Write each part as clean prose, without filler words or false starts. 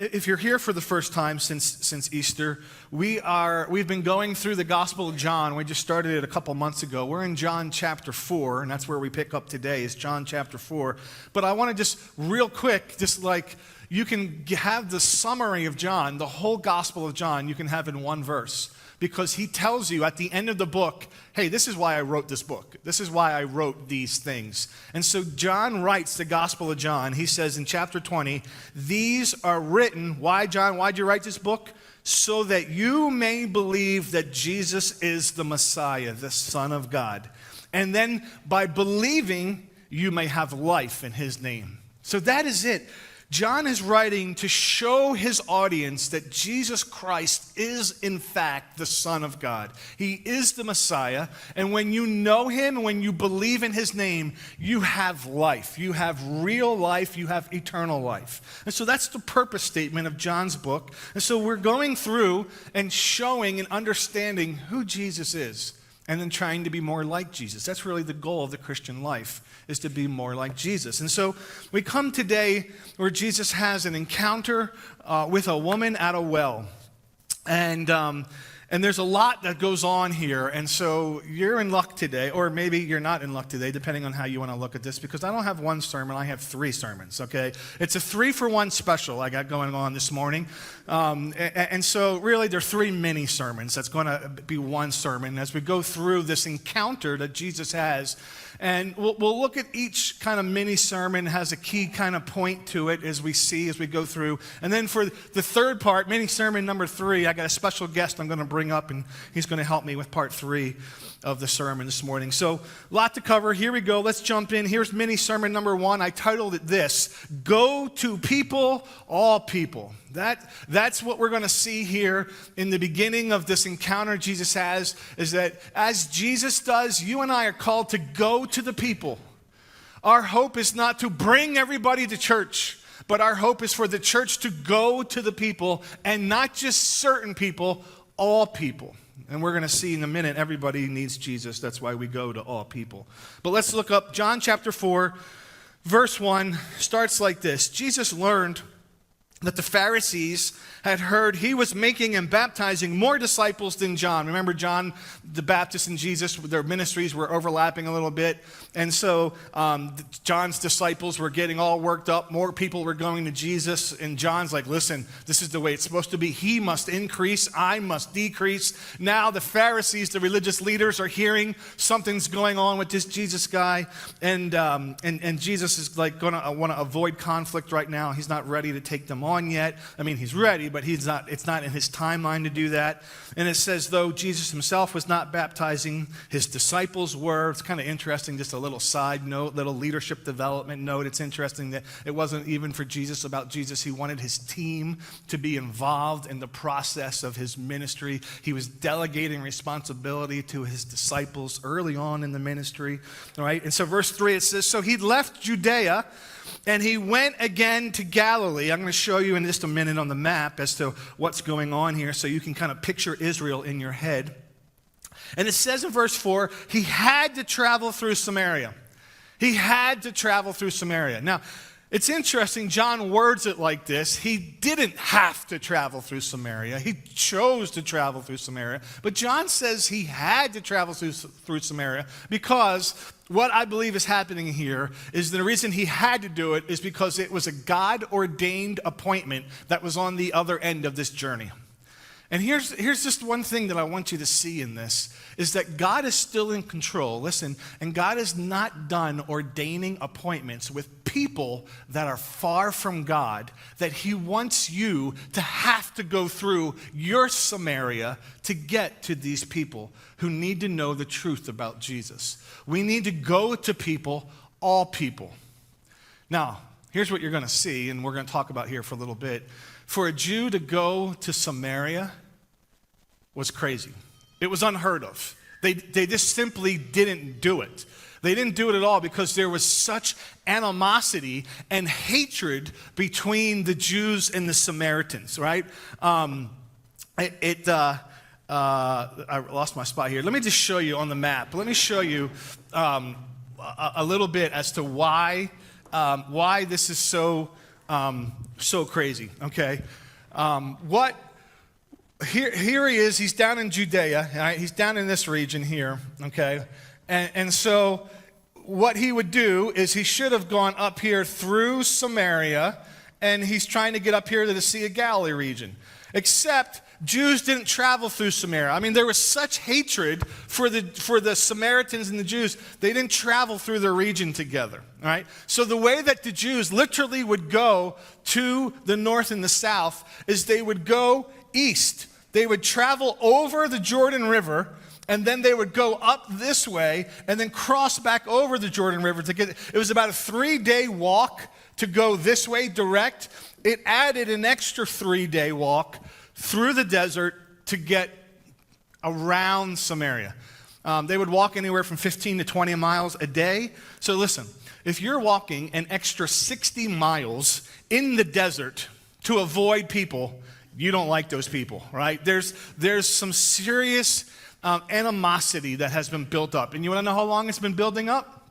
If you're here for the first time since Easter, we've been going through the Gospel of John. We just started it a couple months ago. We're in John chapter 4, and that's where we pick up today, is John chapter 4. But I want to just real quick, just like you can have the summary of John, the whole Gospel of John, you can have in one verse. Because he tells you at the end of the book, hey, this is why I wrote this book. This is why I wrote these things. And so John writes the Gospel of John. He says in chapter 20, these are written. Why, John? Why'd you write this book? So that you may believe that Jesus is the Messiah, the Son of God. And then by believing, you may have life in his name. So that is it. John is writing to show his audience that Jesus Christ is, in fact, the Son of God. He is the Messiah, and when you know him, and when you believe in his name, you have life. You have real life. You have eternal life. And so that's the purpose statement of John's book. And so we're going through and showing and understanding who Jesus is, and then trying to be more like Jesus. That's really the goal of the Christian life, is to be more like Jesus. And so we come today where Jesus has an encounter with a woman at a well. And there's a lot that goes on here. And so you're in luck today, or maybe you're not in luck today, depending on how you want to look at this, because I don't have one sermon, I have 3 sermons, okay? It's a 3-for-1 special I got going on this morning. And so really there are 3 mini sermons. That's going to be one sermon as we go through this encounter that Jesus has. And we'll look at each kind of mini sermon, has a key kind of point to it as we go through. And then for the third part, mini sermon number 3, I got a special guest I'm going to bring up, and he's going to help me with part 3 of the sermon this morning. So a lot to cover. Here we go. Let's jump in. Here's mini sermon number 1. I titled it this: Go to people, all people. That's what we're going to see here in the beginning of this encounter Jesus has, is that as Jesus does, you and I are called to go to the people. Our hope is not to bring everybody to church, but our hope is for the church to go to the people, and not just certain people, all people. And we're going to see in a minute, everybody needs Jesus. That's why we go to all people. But let's look up John chapter 4, verse 1, starts like this. Jesus learned that the Pharisees had heard he was making and baptizing more disciples than John. Remember, John the Baptist and Jesus, their ministries were overlapping a little bit. And so John's disciples were getting all worked up. More people were going to Jesus. And John's like, listen, this is the way it's supposed to be. He must increase. I must decrease. Now the Pharisees, the religious leaders, are hearing something's going on with this Jesus guy. And Jesus is like going to want to avoid conflict right now. He's not ready to take them on yet. I mean, he's ready, but it's not in his timeline to do that. And it says, though Jesus himself was not baptizing, his disciples were. It's kind of interesting, just a little side note, little leadership development note. It's interesting that it wasn't even for Jesus about Jesus. He wanted his team to be involved in the process of his ministry. He was delegating responsibility to his disciples early on in the ministry, right? And so verse 3, it says, so he left Judea and he went again to Galilee. I'm going to show you in just a minute on the map as to what's going on here, so you can kind of picture Israel in your head. And it says in verse 4, he had to travel through Samaria. He had to travel through Samaria. Now, it's interesting, John words it like this. He didn't have to travel through Samaria. He chose to travel through Samaria. But John says he had to travel through Samaria because what I believe is happening here is the reason he had to do it is because it was a God-ordained appointment that was on the other end of this journey. And here's just one thing that I want you to see in this, is that God is still in control. Listen, and God is not done ordaining appointments with people that are far from God, that he wants you to have to go through your Samaria to get to these people who need to know the truth about Jesus. We need to go to people, all people. Now, here's what you're going to see, and we're going to talk about here for a little bit. For a Jew to go to Samaria was crazy. It was unheard of. They just simply didn't do it. They didn't do it at all because there was such animosity and hatred between the Jews and the Samaritans, right? I lost my spot here. Let me just show you on the map. Let me show you a little bit as to why this is so So crazy, okay? Here he is, he's down in Judea, right? He's down in this region here, okay? And so what he would do is he should have gone up here through Samaria, and he's trying to get up here to the Sea of Galilee region. Except Jews didn't travel through Samaria. I mean, there was such hatred for the Samaritans and the Jews, they didn't travel through the region together, right? So the way that the Jews literally would go to the north and the south is they would go east. They would travel over the Jordan River, and then they would go up this way and then cross back over the Jordan River to get it. Was about a 3-day walk to go this way direct. It added an extra 3-day walk through the desert to get around Samaria. They would walk anywhere from 15 to 20 miles a day. So listen, if you're walking an extra 60 miles in the desert to avoid people, you don't like those people, right? There's some serious animosity that has been built up. And you want to know how long it's been building up?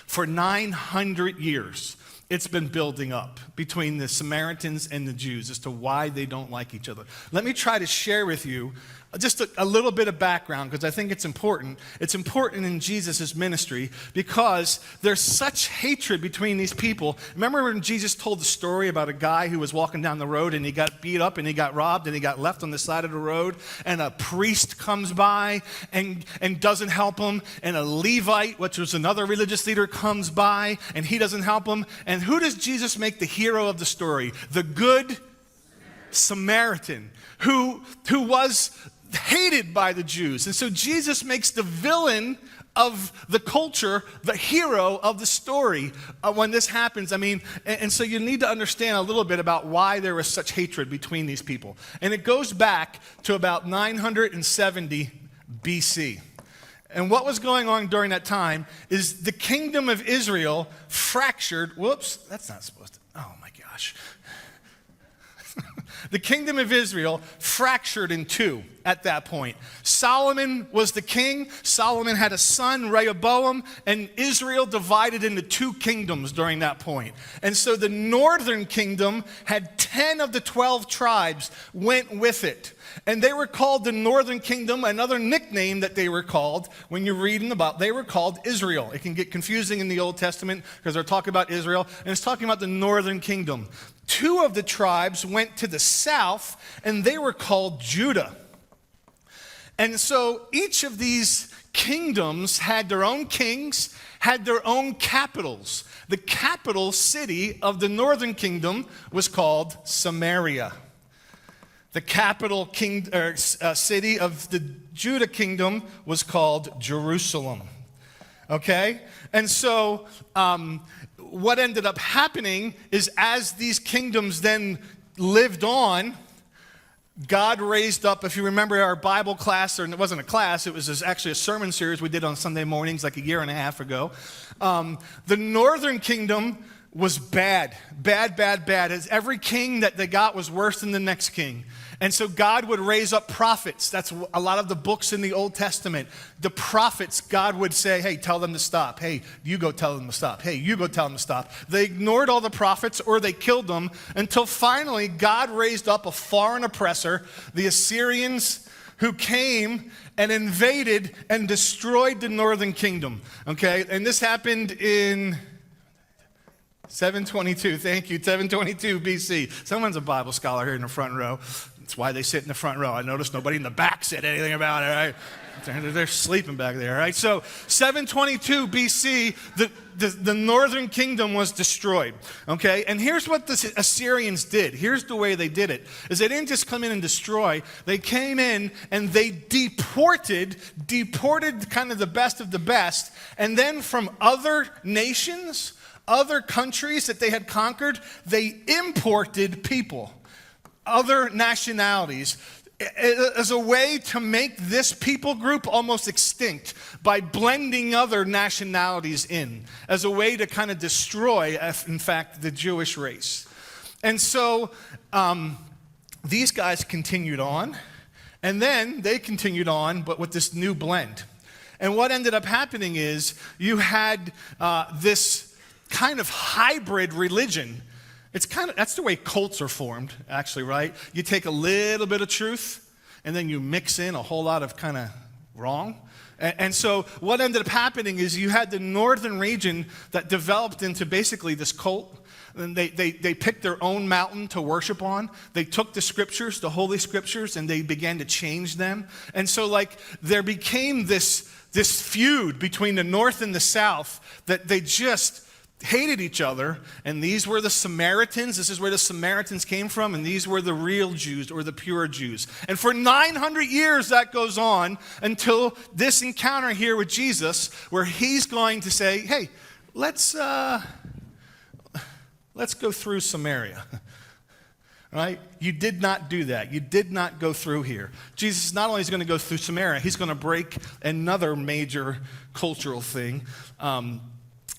For 900 years. It's been building up between the Samaritans and the Jews as to why they don't like each other. Let me try to share with you just a little bit of background, because I think it's important. It's important in Jesus' ministry because there's such hatred between these people. Remember when Jesus told the story about a guy who was walking down the road and he got beat up and he got robbed and he got left on the side of the road, and a priest comes by and doesn't help him, and a Levite, which was another religious leader, comes by and he doesn't help him. And who does Jesus make the hero of the story? The good Samaritan who was hated by the Jews. And so Jesus makes the villain of the culture the hero of the story when this happens. I mean, and so you need to understand a little bit about why there was such hatred between these people. And it goes back to about 970 BC. And what was going on during that time is the kingdom of Israel fractured. Whoops, that's not supposed to. Oh my gosh. The kingdom of Israel fractured in two at that point. Solomon was the king. Solomon had a son, Rehoboam, and Israel divided into two kingdoms during that point. And so the northern kingdom had 10 of the 12 tribes went with it. And they were called the northern kingdom. Another nickname that they were called, when you're reading about, they were called Israel. It can get confusing in the Old Testament because they're talking about Israel, and it's talking about the northern kingdom. 2 of the tribes went to the south, and they were called Judah. And so each of these kingdoms had their own kings, had their own capitals. The capital city of the northern kingdom was called Samaria. The capital city of the Judah kingdom was called Jerusalem. Okay? And so what ended up happening is as these kingdoms then lived on, God raised up, if you remember our Bible class, or it wasn't a class, it was actually a sermon series we did on Sunday mornings like a year and a half ago. The northern kingdom was bad. As every king that they got was worse than the next king. And so God would raise up prophets. That's a lot of the books in the Old Testament. The prophets, God would say, hey, tell them to stop. Hey, you go tell them to stop. Hey, you go tell them to stop. They ignored all the prophets or they killed them until finally God raised up a foreign oppressor, the Assyrians, who came and invaded and destroyed the northern kingdom. Okay, and this happened in 722, thank you, 722 BC. Someone's a Bible scholar here in the front row. That's why they sit in the front row. I noticed nobody in the back said anything about it, right? They're sleeping back there, right? So 722 BC, the northern kingdom was destroyed, okay? And here's what the Assyrians did. Here's the way they did it, is they didn't just come in and destroy. They came in and they deported kind of the best of the best. And then from other nations, other countries that they had conquered, they imported people, other nationalities, as a way to make this people group almost extinct by blending other nationalities in, as a way to kind of destroy, in fact, the Jewish race. And so these guys continued on, and then they continued on, but with this new blend. And what ended up happening is you had this kind of hybrid religion That's the way cults are formed, actually, right? You take a little bit of truth, and then you mix in a whole lot of kind of wrong. And so what ended up happening is you had the northern region that developed into basically this cult. And they picked their own mountain to worship on. They took the scriptures, the Holy Scriptures, and they began to change them. And so there became this feud between the north and the south that they just hated each other, and these were the Samaritans. This is where the Samaritans came from, and these were the real Jews or the pure Jews. And for 900 years that goes on until this encounter here with Jesus, where he's going to say, hey, let's go through Samaria. Right? You did not do that. You did not go through here. Jesus not only is going to go through Samaria, he's going to break another major cultural thing.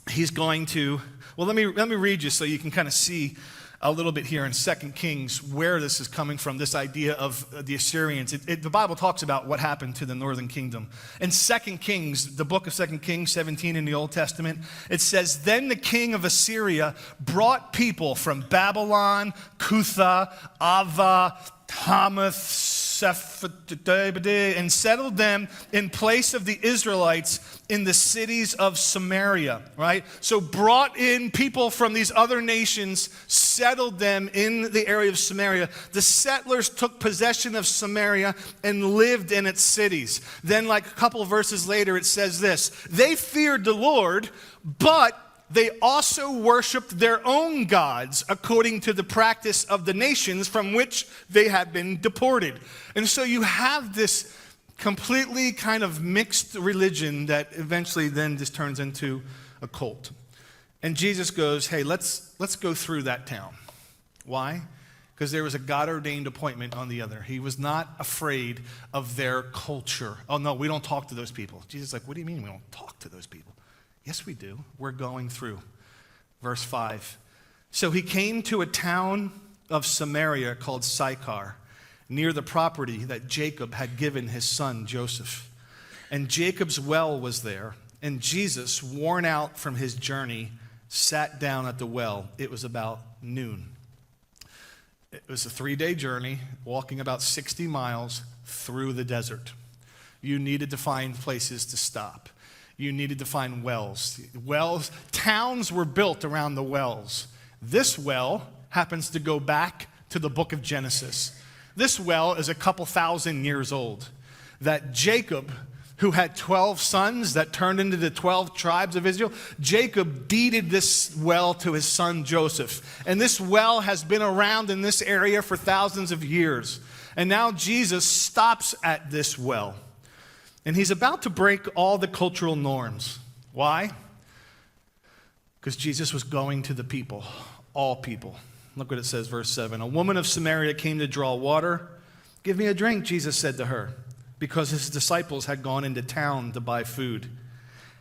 He's going to, well, let me read you so you can kind of see a little bit here in 2 Kings where this is coming from, this idea of the Assyrians. The Bible talks about what happened to the northern kingdom. In 2 Kings, the book of 2 Kings 17 in the Old Testament, it says, then the king of Assyria brought people from Babylon, Cutha, Ava, Hamath, and settled them in place of the Israelites in the cities of Samaria, right? So brought in people from these other nations, settled them in the area of Samaria. The settlers took possession of Samaria and lived in its cities. Then a couple of verses later, it says this, they feared the Lord, but they also worshiped their own gods according to the practice of the nations from which they had been deported. And so you have this completely kind of mixed religion that eventually then just turns into a cult. And Jesus goes, hey, let's go through that town. Why? Because there was a God-ordained appointment on the other. He was not afraid of their culture. Oh, no, we don't talk to those people. Jesus is like, what do you mean we don't talk to those people? Yes, we do. We're going through. Verse 5. So he came to a town of Samaria called Sychar, near the property that Jacob had given his son Joseph. And Jacob's well was there. And Jesus, worn out from his journey, sat down at the well. It was about noon. It was a 3-day journey, walking about 60 miles through the desert. You needed to find places to stop. You needed to find wells. Towns were built around the wells. This well happens to go back to the book of Genesis. This well is a couple thousand years old. That Jacob, who had 12 sons that turned into the 12 tribes of Israel, Jacob deeded this well to his son Joseph. And this well has been around in this area for thousands of years. And now Jesus stops at this well. And he's about to break all the cultural norms. Why? Because Jesus was going to the people, all people. Look what it says, verse 7. A woman of Samaria came to draw water. Give me a drink, Jesus said to her, because his disciples had gone into town to buy food.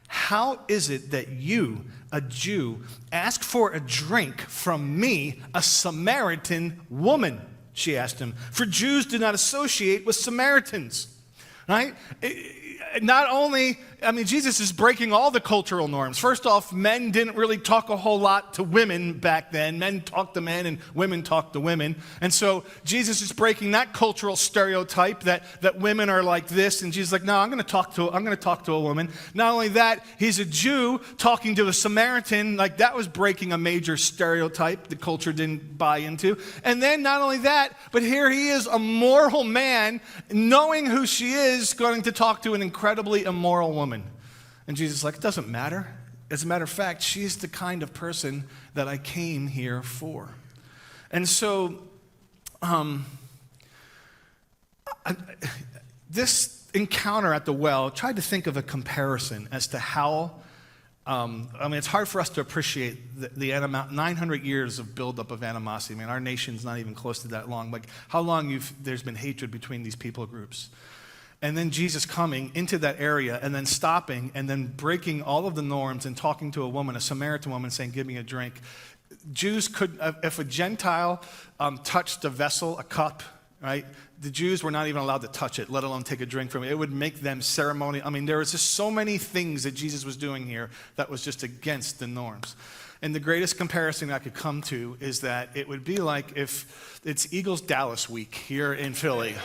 How is it that you, a Jew, ask for a drink from me, a Samaritan woman? She asked him. For Jews do not associate with Samaritans. Right? Not only, Jesus is breaking all the cultural norms. First off, men didn't really talk a whole lot to women back then. Men talked to men and women talked to women. And so Jesus is breaking that cultural stereotype that women are like this. And Jesus is like, no, I'm going to talk to a woman. Not only that, he's a Jew talking to a Samaritan. That was breaking a major stereotype the culture didn't buy into. And then not only that, but here he is, a moral man, knowing who she is, going to talk to an incredibly immoral woman. And Jesus is like, it doesn't matter. As a matter of fact, she's the kind of person that I came here for. And so, this encounter at the well, tried to think of a comparison as to how, it's hard for us to appreciate the 900 years of buildup of animosity. Our nation's not even close to that long. How long there's been hatred between these people groups. And then Jesus coming into that area and then stopping and then breaking all of the norms and talking to a woman, a Samaritan woman, saying, give me a drink. Jews could, if a Gentile touched a vessel, a cup, right? The Jews were not even allowed to touch it, let alone take a drink from it. It would make them ceremonial. There was just so many things that Jesus was doing here that was just against the norms. And the greatest comparison I could come to is that it would be like if it's Eagles-Dallas week here in Philly.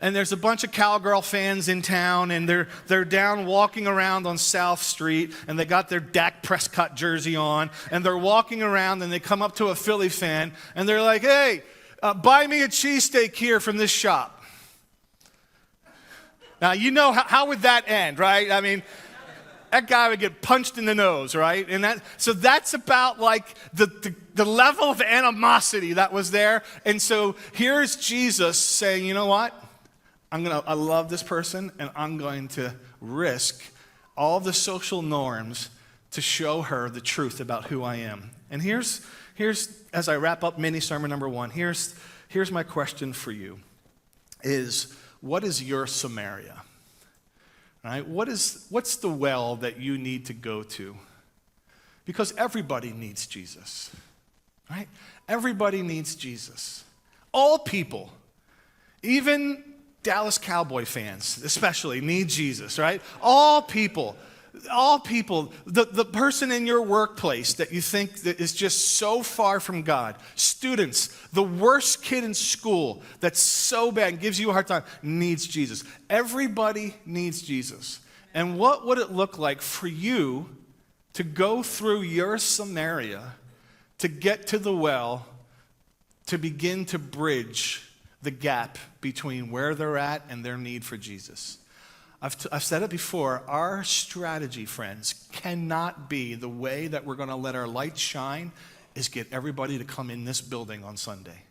And there's a bunch of Cowgirl fans in town, and they're down walking around on South Street, and they got their Dak Prescott jersey on, and they're walking around, and they come up to a Philly fan, and they're like, hey, buy me a cheesesteak here from this shop. Now, you know, how would that end, right? I mean, that guy would get punched in the nose, right? And so that's about like the level of animosity that was there. And so here's Jesus saying, you know what? I love this person, and I'm going to risk all the social norms to show her the truth about who I am. And here's as I wrap up mini sermon number 1, here's my question for you is, what is your Samaria? Right? What's the well that you need to go to? Because everybody needs Jesus. Right? Everybody needs Jesus. All people, even Dallas Cowboy fans especially, need Jesus, right? All people. The person in your workplace that you think that is just so far from God. Students, the worst kid in school that's so bad and gives you a hard time needs Jesus. Everybody needs Jesus. And what would it look like for you to go through your Samaria to get to the well, to begin to bridge the gap between where they're at and their need for Jesus? I've said it before, our strategy, friends, cannot be the way that we're going to let our light shine is get everybody to come in this building on Sunday,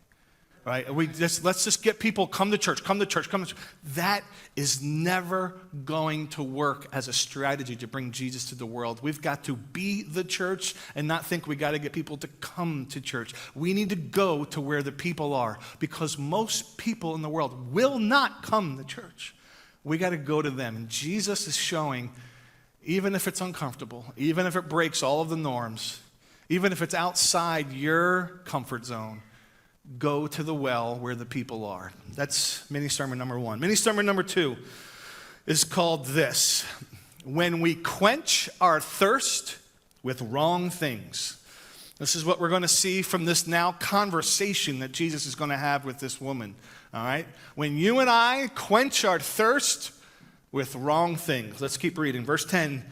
right? Let's just get people, come to church. That is never going to work as a strategy to bring Jesus to the world. We've got to be the church and not think we got to get people to come to church. We need to go to where the people are, because most people in the world will not come to church. We got to go to them. And Jesus is showing, even if it's uncomfortable, even if it breaks all of the norms, even if it's outside your comfort zone, go to the well where the people are. That's mini sermon number 1. Mini sermon number 2 is called this: when we quench our thirst with wrong things. This is what we're going to see from this now conversation that Jesus is going to have with this woman. All right? When you and I quench our thirst with wrong things. Let's keep reading. Verse 10,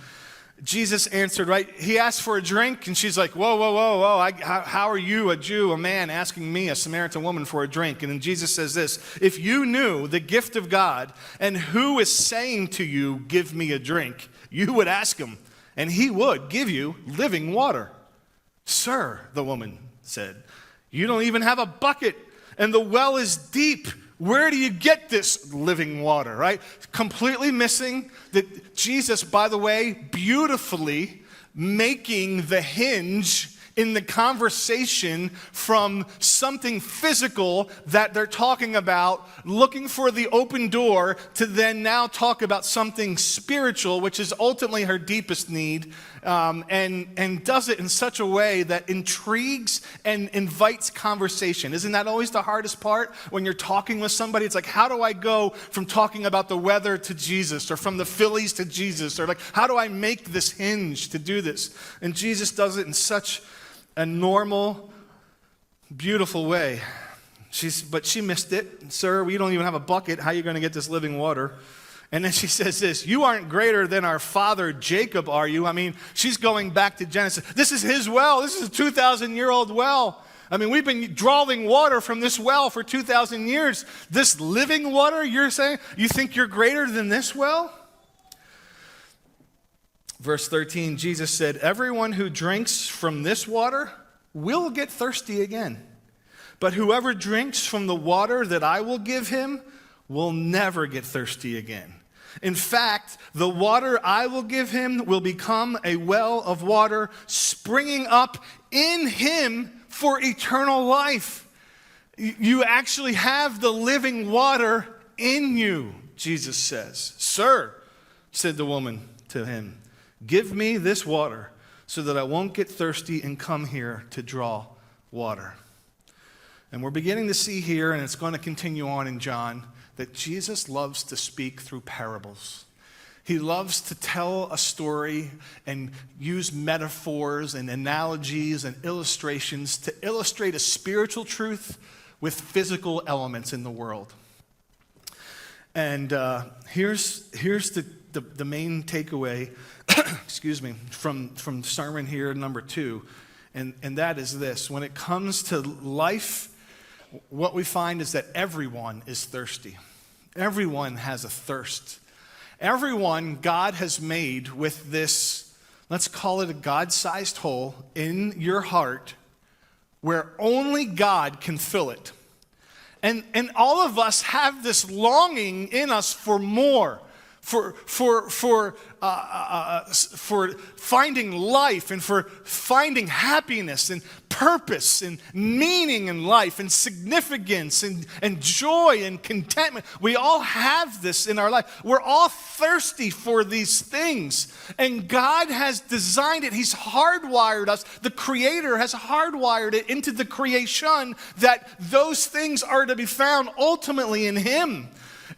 Jesus answered, right? He asked for a drink, and she's like, whoa. How are you, a Jew, a man, asking me, a Samaritan woman, for a drink? And then Jesus says this: if you knew the gift of God and who is saying to you, give me a drink, you would ask him, and he would give you living water. Sir, the woman said, you don't even have a bucket, and the well is deep. Where do you get this living water, right? Completely missing that Jesus, by the way, beautifully making the hinge in the conversation from something physical that they're talking about, looking for the open door, to then now talk about something spiritual, which is ultimately her deepest need, and does it in such a way that intrigues and invites conversation. Isn't that always the hardest part when you're talking with somebody? It's like, how do I go from talking about the weather to Jesus, or from the Phillies to Jesus, or like, how do I make this hinge to do this? And Jesus does it in such a normal, beautiful way. But she missed it. Sir, we don't even have a bucket. How are you going to get this living water? And then she says this: you aren't greater than our father Jacob, are you? I mean, she's going back to Genesis. This is his well. This is a 2,000-year-old well. I mean, we've been drawing water from this well for 2,000 years. This living water, you're saying? You think you're greater than this well? Verse 13, Jesus said, everyone who drinks from this water will get thirsty again. But whoever drinks from the water that I will give him will never get thirsty again. In fact, the water I will give him will become a well of water springing up in him for eternal life. You actually have the living water in you, Jesus says. Sir, said the woman to him, give me this water so that I won't get thirsty and come here to draw water. And we're beginning to see here, and it's going to continue on in John, that Jesus loves to speak through parables. He loves to tell a story and use metaphors and analogies and illustrations to illustrate a spiritual truth with physical elements in the world. And here's the main takeaway, excuse me, from sermon here number 2, and that is this. When it comes to life, what we find is that everyone is thirsty. Everyone has a thirst. Everyone God has made with this, let's call it a God-sized hole in your heart where only God can fill it. And all of us have this longing in us for more, for finding life and for finding happiness and purpose and meaning in life and significance and joy and contentment. We all have this in our life. We're all thirsty for these things. And God has designed it. He's hardwired us. The Creator has hardwired it into the creation that those things are to be found ultimately in Him.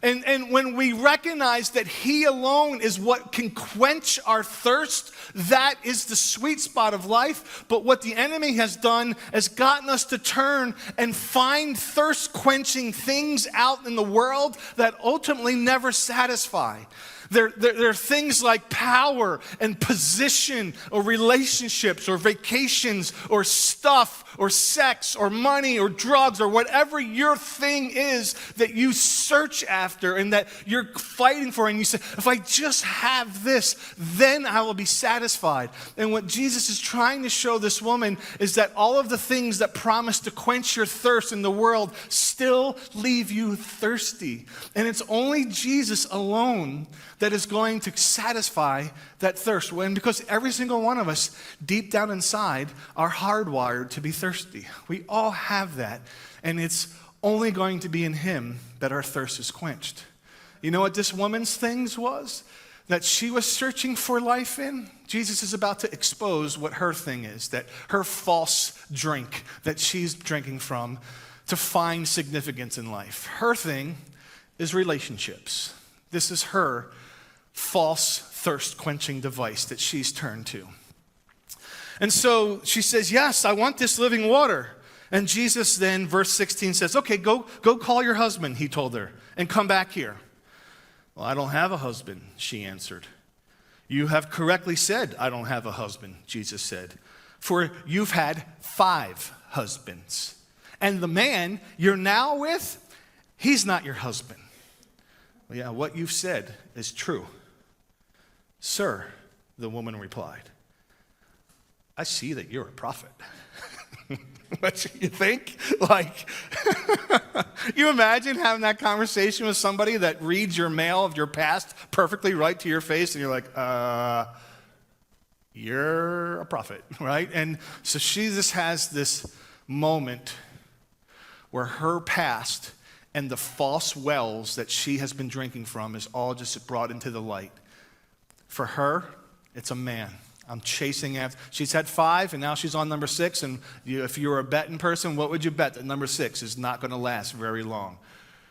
And when we recognize that He alone is what can quench our thirst, that is the sweet spot of life. But what the enemy has done is gotten us to turn and find thirst-quenching things out in the world that ultimately never satisfy. There are things like power and position or relationships or vacations or stuff or sex or money or drugs or whatever your thing is that you search after and that you're fighting for, and you say, if I just have this, then I will be satisfied. And what Jesus is trying to show this woman is that all of the things that promise to quench your thirst in the world still leave you thirsty. And it's only Jesus alone that is going to satisfy that thirst. And because every single one of us, deep down inside, are hardwired to be thirsty. We all have that. And it's only going to be in Him that our thirst is quenched. You know what this woman's things was? That she was searching for life in? Jesus is about to expose what her thing is, that her false drink that she's drinking from to find significance in life. Her thing is relationships. This is her false thirst-quenching device that she's turned to. And so she says, yes, I want this living water. And Jesus then, verse 16 says, okay, go call your husband, he told her, and come back here. Well, I don't have a husband, she answered. You have correctly said, I don't have a husband, Jesus said, for you've had 5 husbands. And the man you're now with, he's not your husband. Well, yeah, what you've said is true. Sir, the woman replied, I see that you're a prophet. What you think? Like, you imagine having that conversation with somebody that reads your mail of your past perfectly right to your face, and you're like, you're a prophet, right? And so she just has this moment where her past and the false wells that she has been drinking from is all just brought into the light. For her, it's a man. I'm chasing after. She's had 5, and now she's on number 6. And if you were a betting person, what would you bet that number 6 is not going to last very long?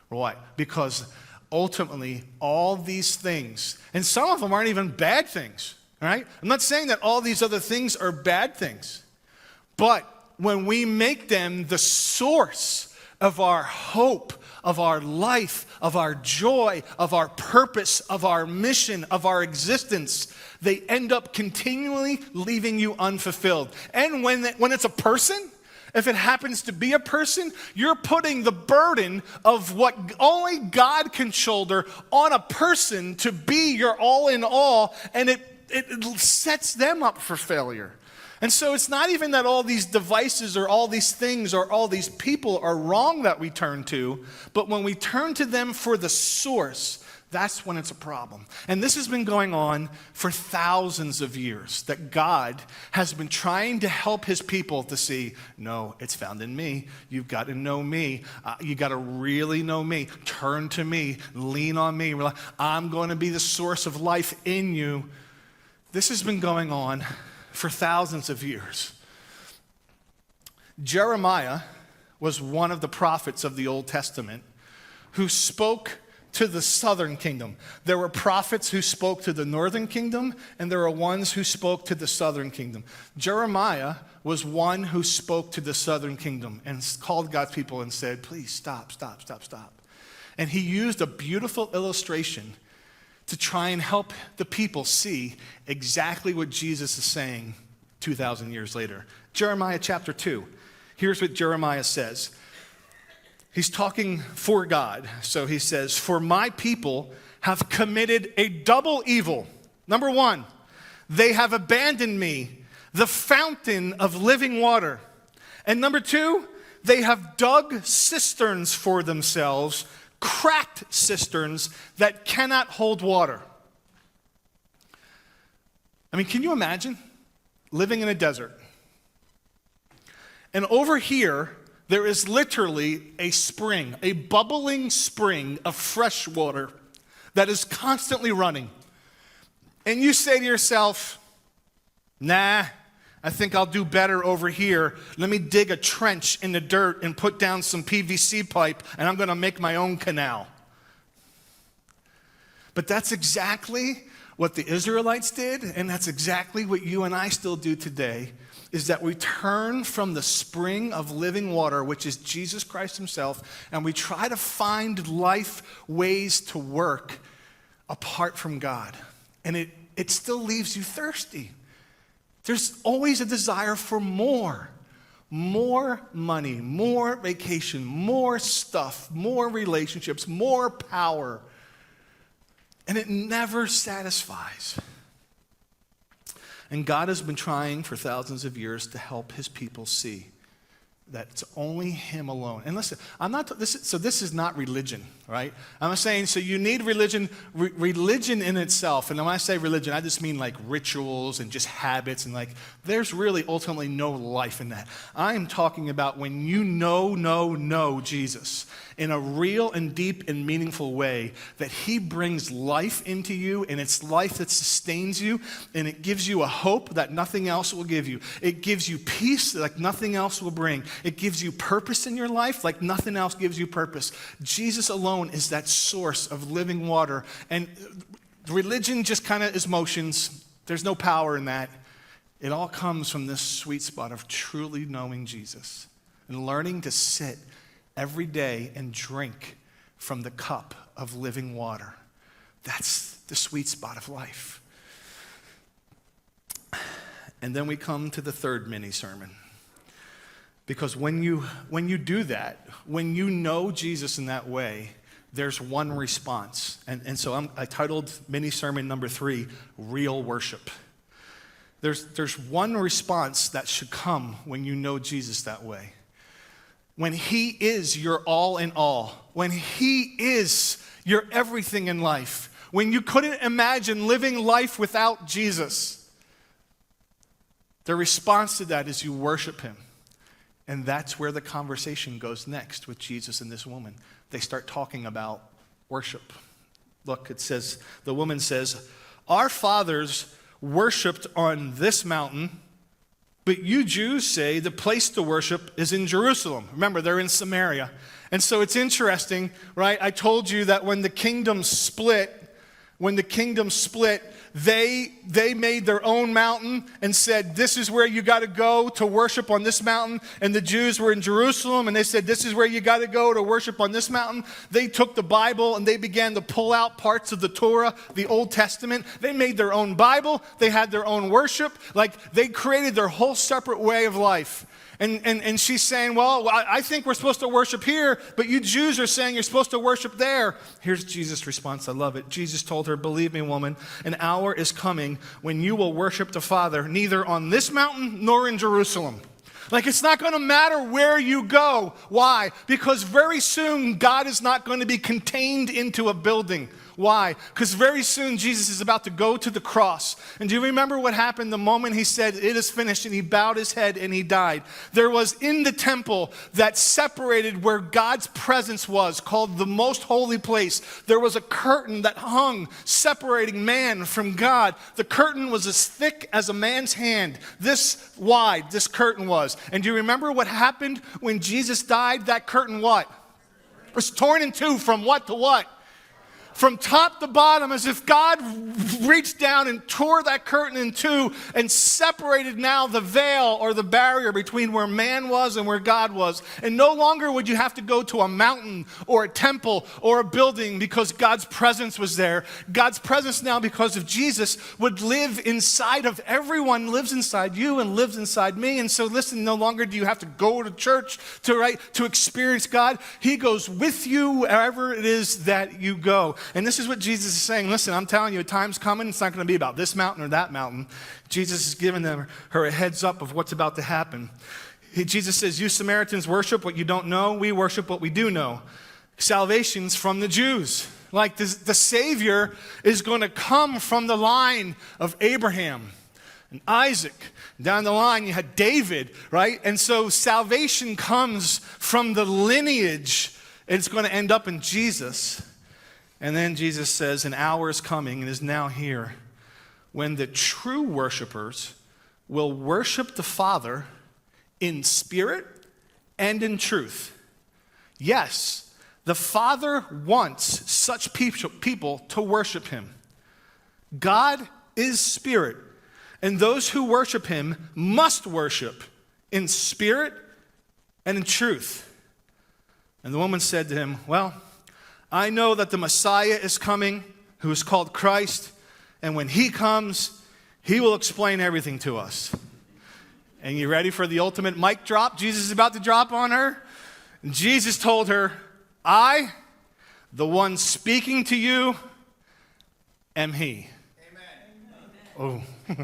Why? Because ultimately, all these things, and some of them aren't even bad things, right? I'm not saying that all these other things are bad things. But when we make them the source of our hope, of our life, of our joy, of our purpose, of our mission, of our existence, they end up continually leaving you unfulfilled. And when it's a person, if it happens to be a person, you're putting the burden of what only God can shoulder on a person to be your all in all, and it sets them up for failure. And so it's not even that all these devices or all these things or all these people are wrong that we turn to, but when we turn to them for the source, that's when it's a problem. And this has been going on for thousands of years, that God has been trying to help His people to see, no, it's found in me. You've got to know me. You got to really know me. Turn to me. Lean on me. I'm going to be the source of life in you. This has been going on for thousands of years. Jeremiah was one of the prophets of the Old Testament who spoke to the southern kingdom. There were prophets who spoke to the northern kingdom, and there were ones who spoke to the southern kingdom. Jeremiah was one who spoke to the southern kingdom and called God's people and said, please stop. And he used a beautiful illustration to try and help the people see exactly what Jesus is saying 2,000 years later. Jeremiah chapter 2. Here's what Jeremiah says. He's talking for God. So he says, for my people have committed a double evil. Number one, they have abandoned me, the fountain of living water. And number two, they have dug cisterns for themselves, cracked cisterns that cannot hold water. I mean, can you imagine living in a desert? And over here, there is literally a spring, a bubbling spring of fresh water that is constantly running. And you say to yourself, nah, I think I'll do better over here. Let me dig a trench in the dirt and put down some PVC pipe, and I'm going to make my own canal. But that's exactly what the Israelites did, and that's exactly what you and I still do today, is that we turn from the spring of living water, which is Jesus Christ himself, and we try to find life ways to work apart from God. And it still leaves you thirsty. There's always a desire for more money, more vacation, more stuff, more relationships, more power. And it never satisfies. And God has been trying for thousands of years to help his people see that it's only him alone. And listen, this is not religion, right? I'm saying, so you need religion in itself. And when I say religion, I just mean like rituals and just habits, and like there's really ultimately no life in that. I am talking about when you know Jesus in a real and deep and meaningful way, that he brings life into you, and it's life that sustains you, and it gives you a hope that nothing else will give you. It gives you peace like nothing else will bring. It gives you purpose in your life like nothing else gives you purpose. Jesus alone is that source of living water. And religion just kind of is motions. There's no power in that. It all comes from this sweet spot of truly knowing Jesus and learning to sit every day and drink from the cup of living water. That's the sweet spot of life. And then we come to the third mini sermon. Because when you do that, when you know Jesus in that way, there's one response. And so I titled mini sermon number 3, Real Worship. There's one response that should come when you know Jesus that way. When he is your all in all, when he is your everything in life, when you couldn't imagine living life without Jesus, the response to that is you worship him. And that's where the conversation goes next with Jesus and this woman. They start talking about worship. Look, it says, the woman says, our fathers worshiped on this mountain, but you Jews say the place to worship is in Jerusalem. Remember, they're in Samaria. And so it's interesting, right? I told you that when the kingdom split, they made their own mountain and said, this is where you got to go to worship on this mountain. And the Jews were in Jerusalem, and they said, this is where you got to go to worship on this mountain. They took the Bible and they began to pull out parts of the Torah, the Old Testament. They made their own Bible. They had their own worship. Like, they created their whole separate way of life. And she's saying, well, I think we're supposed to worship here, but you Jews are saying you're supposed to worship there. Here's Jesus' response. I love it. Jesus told her, believe me, woman, an hour is coming when you will worship the Father neither on this mountain nor in Jerusalem. Like, it's not going to matter where you go. Why? Because very soon God is not going to be contained into a building. Why? Because very soon Jesus is about to go to the cross. And do you remember what happened the moment he said, it is finished, and he bowed his head and he died? There was in the temple that separated where God's presence was, called the most holy place, there was a curtain that hung, separating man from God. The curtain was as thick as a man's hand. This wide, this curtain was. And do you remember what happened when Jesus died? That curtain what? Was torn in two from what to what? from top to bottom, as if God reached down and tore that curtain in two and separated now the veil or the barrier between where man was and where God was. And no longer would you have to go to a mountain or a temple or a building because God's presence was there. God's presence now, because of Jesus, would live inside of everyone, lives inside you and lives inside me. And so listen, no longer do you have to go to church to experience God. He goes with you wherever it is that you go. And this is what Jesus is saying. Listen, I'm telling you, a time's coming. It's not going to be about this mountain or that mountain. Jesus is giving her a heads up of what's about to happen. Jesus says, you Samaritans worship what you don't know. We worship what we do know. Salvation's from the Jews. Like the Savior is going to come from the line of Abraham and Isaac. Down the line, you had David, right? And so salvation comes from the lineage, and it's going to end up in Jesus. And then Jesus says, an hour is coming and is now here when the true worshipers will worship the Father in spirit and in truth. Yes, the Father wants such people to worship him. God is spirit, and those who worship him must worship in spirit and in truth. And the woman said to him, well, I know that the Messiah is coming, who is called Christ, and when he comes, he will explain everything to us. And you ready for the ultimate mic drop Jesus is about to drop on her? And Jesus told her, I, the one speaking to you, am he. Amen. Oh.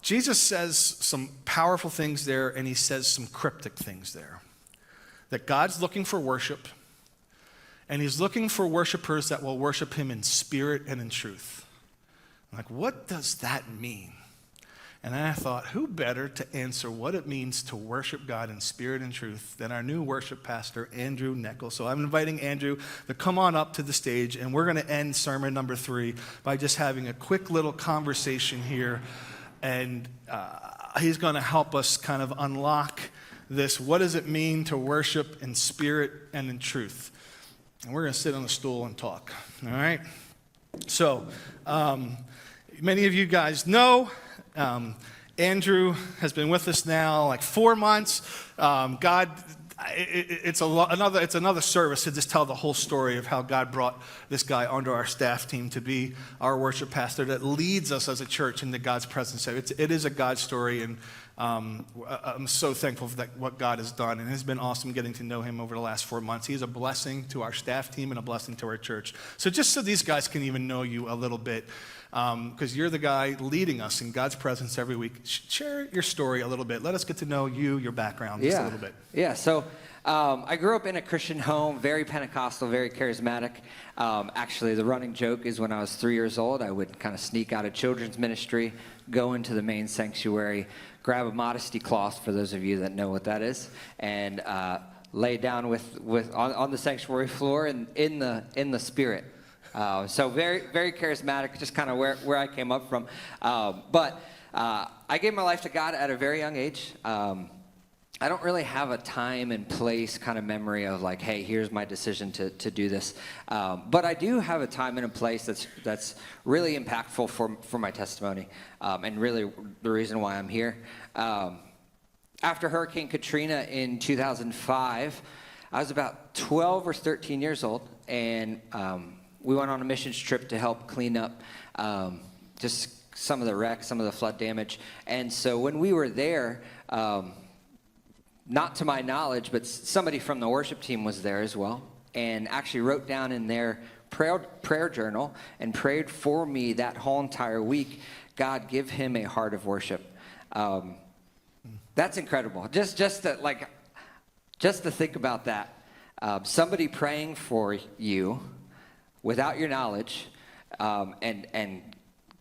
Jesus says some powerful things there, and he says some cryptic things there. That God's looking for worship, and he's looking for worshipers that will worship him in spirit and in truth. I'm like, what does that mean? And then I thought, who better to answer what it means to worship God in spirit and truth than our new worship pastor, Andrew Neckel. So I'm inviting Andrew to come on up to the stage, and we're going to end sermon number 3 by just having a quick little conversation here. And he's going to help us kind of unlock this. What does it mean to worship in spirit and in truth? And we're going to sit on a stool and talk. All right? So, many of you guys know Andrew has been with us now like 4 months. It's another service to just tell the whole story of how God brought this guy onto our staff team to be our worship pastor that leads us as a church into God's presence. It is a God story, and I'm so thankful for what God has done, and it's been awesome getting to know him over the last 4 months. He's a blessing to our staff team and a blessing to our church. So just so these guys can even know you a little bit, because you're the guy leading us in God's presence every week. Share your story a little bit. Let us get to know you, your background, just a little bit. Yeah, so I grew up in a Christian home, very Pentecostal, very charismatic. Actually, the running joke is when I was 3 years old, I would kind of sneak out of children's ministry, go into the main sanctuary, grab a modesty cloth, for those of you that know what that is, and lay down on the sanctuary floor in the spirit. So very, very charismatic, just kind of where I came up from. But I gave my life to God at a very young age. I don't really have a time and place kind of memory of like, hey, here's my decision to do this. But I do have a time and a place that's really impactful for my testimony, and really the reason why I'm here. After Hurricane Katrina in 2005, I was about 12 or 13 years old, and we went on a missions trip to help clean up just some of the wreck, some of the flood damage. And so when we were there, not to my knowledge, but somebody from the worship team was there as well, and actually wrote down in their prayer journal and prayed for me that whole entire week, God, give him a heart of worship. That's incredible. Just to think about that. Somebody praying for you without your knowledge, and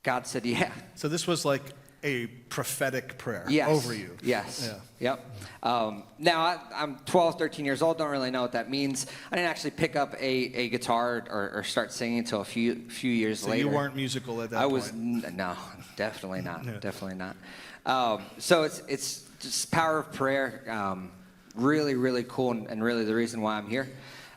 God said, yeah. So this was like a prophetic prayer over you. Yes. Yeah. Yep. Now, I'm 12, 13 years old, don't really know what that means. I didn't actually pick up a guitar or start singing until a few years later. So you weren't musical at that point? No, definitely not. Yeah. Definitely not. So it's just power of prayer. really, really cool and really the reason why I'm here.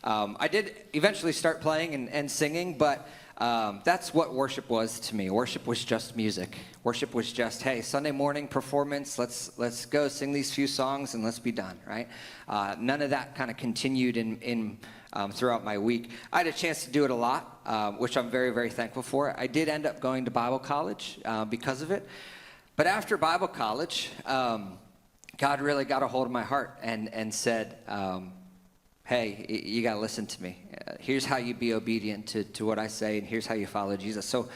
I did eventually start playing and singing, but that's what worship was to me. Worship was just music. Worship was just, hey, Sunday morning performance, let's go sing these few songs and let's be done, right? None of that kind of continued in throughout my week. I had a chance to do it a lot, which I'm very, very thankful for. I did end up going to Bible college because of it. But after Bible college, God really got a hold of my heart and said, hey, you got to listen to me. Here's how you be obedient to what I say, and here's how you follow Jesus. So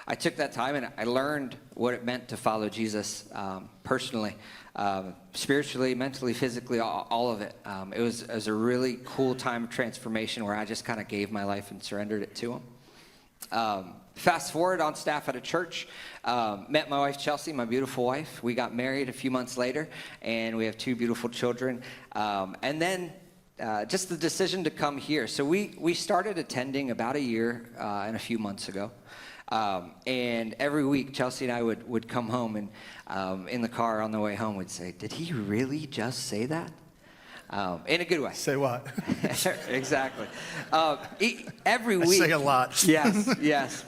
I took that time, and I learned what it meant to follow Jesus personally, spiritually, mentally, physically, all of it. It was a really cool time of transformation where I just kind of gave my life and surrendered it to him. Fast forward, on staff at a church, met my wife Chelsea, my beautiful wife. We got married a few months later, and we have 2 beautiful children. And then just the decision to come here. So we started attending about a year and a few months ago. And every week, Chelsea and I would come home, and in the car on the way home, we'd say, did he really just say that? In a good way. Say what? Exactly. Every week. I say a lot. Yes.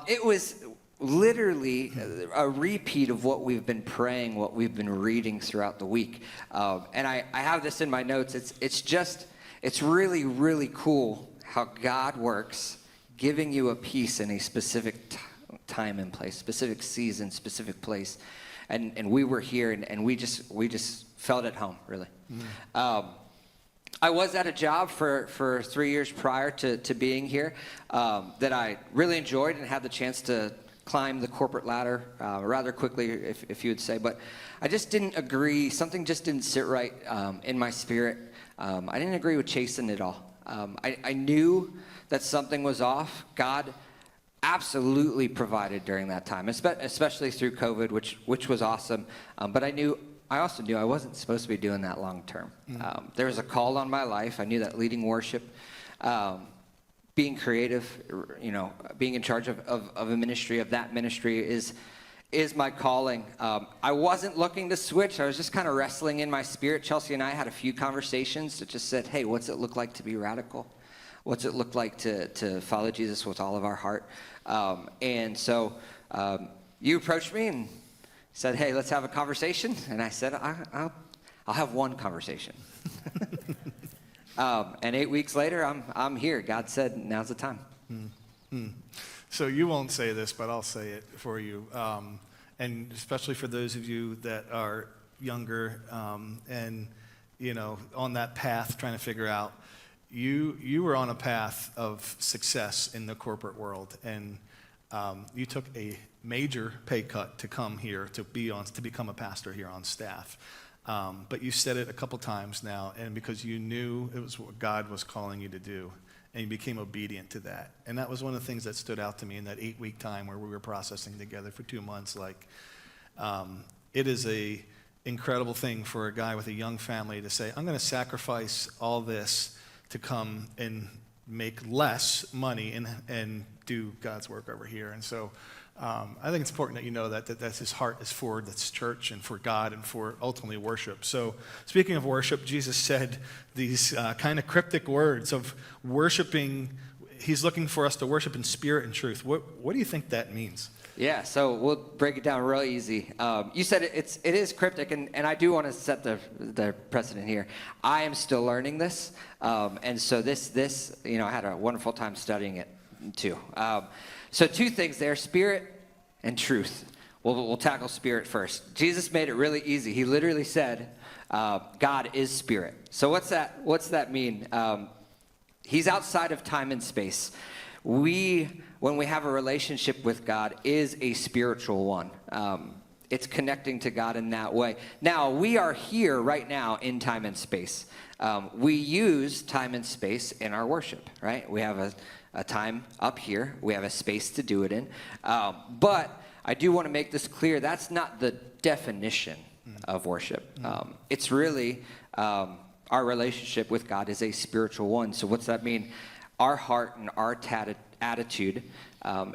It was literally a repeat of what we've been praying, what we've been reading throughout the week. And I have this in my notes. It's really, really cool how God works, giving you a piece in a specific time and place, specific season, specific place. And we were here, and we just felt at home, really. I was at a job for 3 years prior to being here that I really enjoyed and had the chance to climb the corporate ladder rather quickly, if you would say. But I just didn't agree. Something just didn't sit right in my spirit. I didn't agree with chasing it all. I knew that something was off. God absolutely provided during that time, especially through COVID, which was awesome. But I also knew I wasn't supposed to be doing that long term. There was a call on my life. I knew that leading worship, being creative, being in charge of a ministry, of that ministry is my calling. I wasn't looking to switch. I was just kind of wrestling in my spirit. Chelsea and I had a few conversations that just said, hey, what's it look like to be radical? What's it look like to follow Jesus with all of our heart? And so you approached me and said, hey, let's have a conversation. And I said, I'll have one conversation. And 8 weeks later, I'm here. God said, now's the time. So you won't say this, but I'll say it for you. And especially for those of you that are younger and, on that path trying to figure out, you were on a path of success in the corporate world. And you took a major pay cut to come here to become a pastor here on staff. But you said it a couple times now, and because you knew it was what God was calling you to do, and you became obedient to that. And that was one of the things that stood out to me in that 8-week time where we were processing together for 2 months. It is a incredible thing for a guy with a young family to say, I'm going to sacrifice all this to come and make less money and do God's work over here. And so I think it's important that you know that his heart is for this church and for God and for ultimately worship. So speaking of worship, Jesus said these kind of cryptic words of worshiping. He's looking for us to worship in spirit and truth. What do you think that means? Yeah, so we'll break it down real easy. You said it is cryptic, and I do want to set the precedent here. I am still learning this, and so this I had a wonderful time studying it too. So 2 things there, spirit and truth. We'll tackle spirit first. Jesus made it really easy. He literally said, God is spirit. So what's that mean? He's outside of time and space. When we have a relationship with God, is a spiritual one. It's connecting to God in that way. Now, we are here right now in time and space. We use time and space in our worship, right? We have a time up here. We have a space to do it in. But I do want to make this clear. That's not the definition of worship. It's really our relationship with God is a spiritual one. So what's that mean? Our heart and our attitude,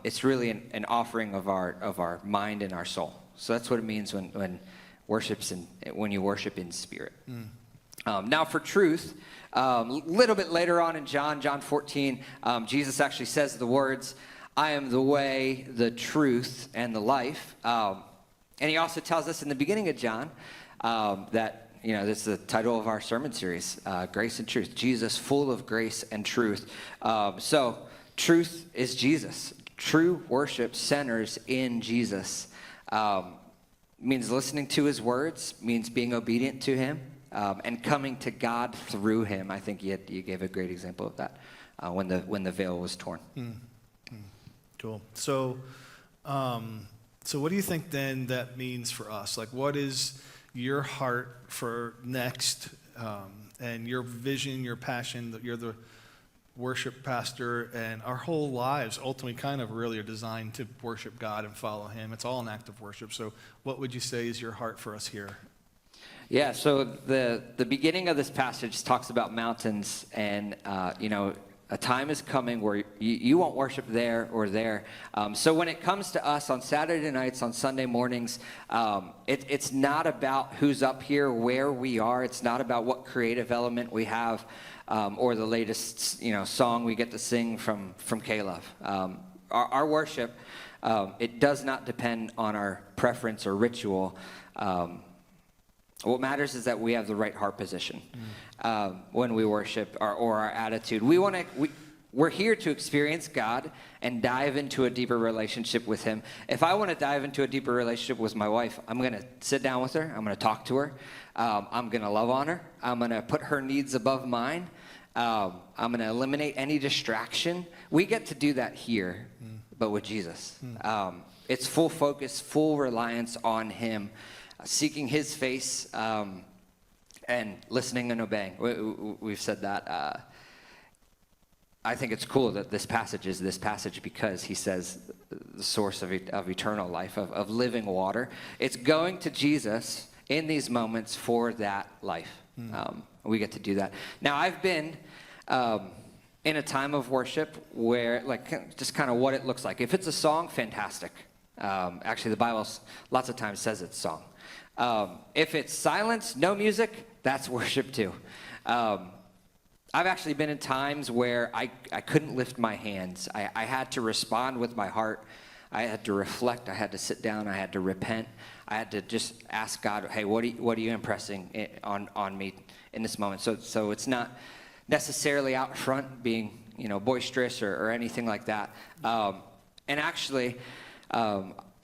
it's really an offering of our mind and our soul. So that's what it means when you worship in spirit. Now for truth, a little bit later on in John 14, Jesus actually says the words, I am the way, the truth, and the life. And he also tells us in the beginning of John that, this is the title of our sermon series, Grace and Truth. Jesus, full of grace and truth. So truth is Jesus. True worship centers in Jesus. Means listening to his words, means being obedient to him, and coming to God through him. I think you gave a great example of that when the veil was torn. Cool. So what do you think then that means for us? Like, what is your heart for next, and your vision, your passion, that you're the worship pastor, and our whole lives ultimately kind of really are designed to worship God and follow him. It's all an act of worship. So what would you say is your heart for us here? Yeah, so the beginning of this passage talks about mountains, and a time is coming where you won't worship there or there. So when it comes to us on Saturday nights, on Sunday mornings, it's not about who's up here, where we are. It's not about what creative element we have, or the latest song we get to sing from K-Love. Our worship, it does not depend on our preference or ritual. What matters is that we have the right heart position when we worship, or our attitude. We're here to experience God and dive into a deeper relationship with him. If I want to dive into a deeper relationship with my wife, I'm going to sit down with her. I'm going to talk to her. I'm going to love on her. I'm going to put her needs above mine. I'm going to eliminate any distraction. We get to do that here, but with Jesus. It's full focus, full reliance on him, seeking his face, and listening and obeying. We've said that. I think it's cool that this passage is this passage because he says the source of eternal life, of living water. It's going to Jesus in these moments for that life. We get to do that. Now, I've been in a time of worship where, just kind of what it looks like. If it's a song, fantastic. Actually, the Bible lots of times says it's song. If it's silence, no music, that's worship too. I've actually been in times where I couldn't lift my hands. I had to respond with my heart. I had to reflect. I had to sit down. I had to repent. I had to just ask God, hey, what are you impressing on me in this moment? So it's not necessarily out front being boisterous or anything like that. And actually,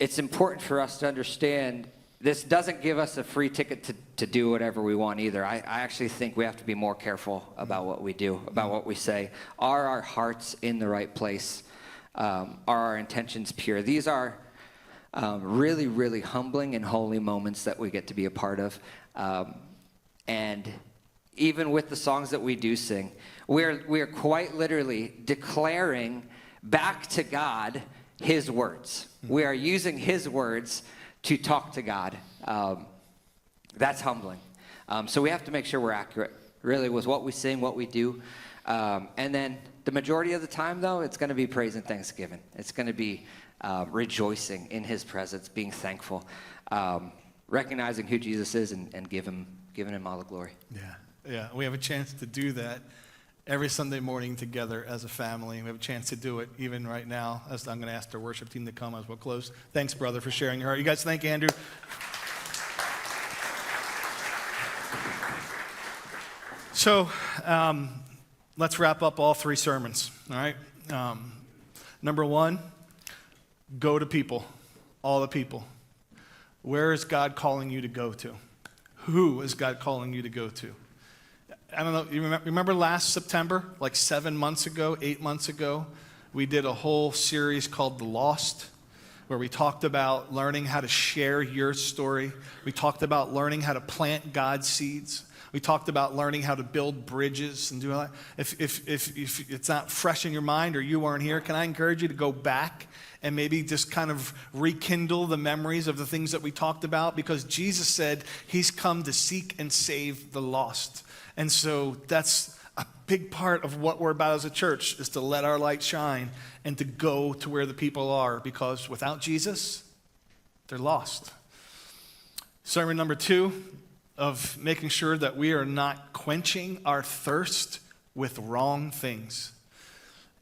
it's important for us to understand this doesn't give us a free ticket to do whatever we want either. I actually think we have to be more careful about what we do, about what we say. Are our hearts in the right place? Are our intentions pure? These are really, really humbling and holy moments that we get to be a part of. And even with the songs that we do sing, we're quite literally declaring back to God his words. We are using his words to talk to God. That's humbling. So we have to make sure we're accurate, really, with what we sing, what we do. And then the majority of the time, though, it's going to be praise and thanksgiving. It's going to be rejoicing in his presence, being thankful, recognizing who Jesus is, and giving him all the glory. Yeah. We have a chance to do that every Sunday morning together as a family. We have a chance to do it even right now, as I'm going to ask our worship team to come as we'll close. Thanks, brother, for sharing your heart. You guys, thank Andrew. So let's wrap up all three sermons, all right? Number one, go to people, all the people. Where is God calling you to go to? Who is God calling you to go to? I don't know, you remember last September, like 7 months ago, 8 months ago, we did a whole series called The Lost, where we talked about learning how to share your story. We talked about learning how to plant God's seeds. We talked about learning how to build bridges and do all that. If it's not fresh in your mind or you weren't here, can I encourage you to go back and maybe just kind of rekindle the memories of the things that we talked about? Because Jesus said he's come to seek and save the lost. And so that's a big part of what we're about as a church, is to let our light shine and to go to where the people are, because without Jesus, they're lost. Sermon number 2, of making sure that we are not quenching our thirst with wrong things.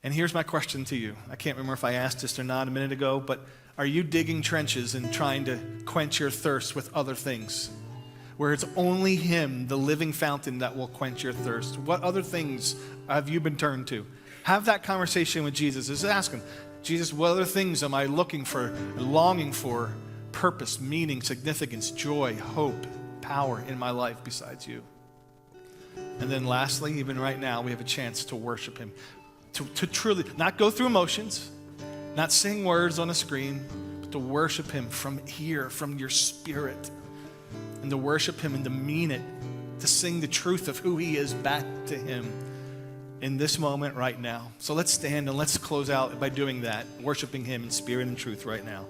And here's my question to you. I can't remember if I asked this or not a minute ago, but are you digging trenches and trying to quench your thirst with other things? Where it's only Him, the living fountain, that will quench your thirst. What other things have you been turned to? Have that conversation with Jesus. Just ask Him, Jesus, what other things am I looking for, longing for, purpose, meaning, significance, joy, hope, power in my life besides you? And then lastly, even right now, we have a chance to worship Him. To truly, not go through emotions, not sing words on a screen, but to worship Him from here, from your spirit. And to worship Him and to mean it, to sing the truth of who He is back to Him in this moment right now. So let's stand and let's close out by doing that, worshiping Him in spirit and truth right now.